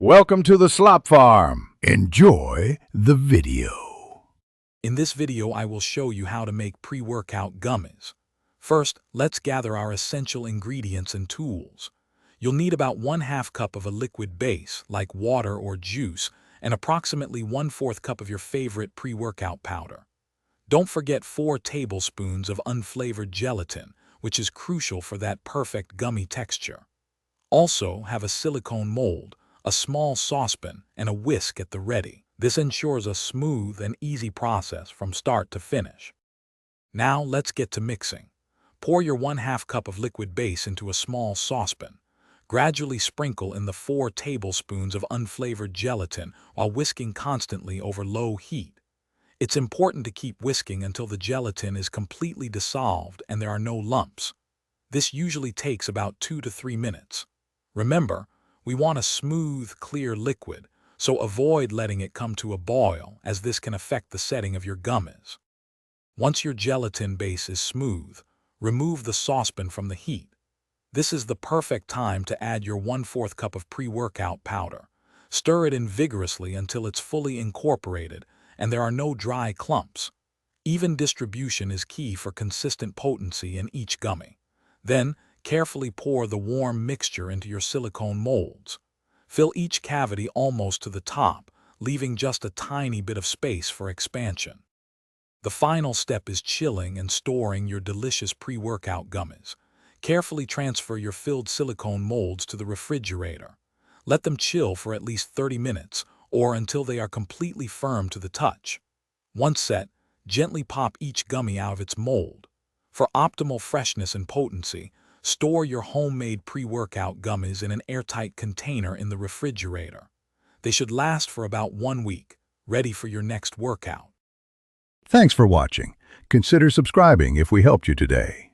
Welcome to the Slop Farm. Enjoy the video. In this video, I will show you how to make pre-workout gummies. First, let's gather our essential ingredients and tools. You'll need about 1/2 cup of a liquid base, like water or juice, and approximately 1/4 cup of your favorite pre-workout powder. Don't forget 4 tablespoons of unflavored gelatin, which is crucial for that perfect gummy texture. Also, have a silicone mold, a small saucepan, and a whisk at the ready. This ensures a smooth and easy process from start to finish. Now let's get to mixing. Pour your 1/2 cup of liquid base into a small saucepan. Gradually sprinkle in the 4 tablespoons of unflavored gelatin while whisking constantly over low heat. It's important to keep whisking until the gelatin is completely dissolved and there are no lumps. This usually takes about 2 to 3 minutes. Remember, we want a smooth, clear liquid, so avoid letting it come to a boil, as this can affect the setting of your gummies. Once your gelatin base is smooth, remove the saucepan from the heat. This is the perfect time to add your 1/4 cup of pre-workout powder. Stir it in vigorously until it's fully incorporated and there are no dry clumps. Even distribution is key for consistent potency in each gummy. Then, carefully pour the warm mixture into your silicone molds. Fill each cavity almost to the top, leaving just a tiny bit of space for expansion. The final step is chilling and storing your delicious pre-workout gummies. Carefully transfer your filled silicone molds to the refrigerator. Let them chill for at least 30 minutes or until they are completely firm to the touch. Once set, gently pop each gummy out of its mold. For optimal freshness and potency, store your homemade pre-workout gummies in an airtight container in the refrigerator. They should last for about 1 week, ready for your next workout. Thanks for watching. Consider subscribing if we helped you today.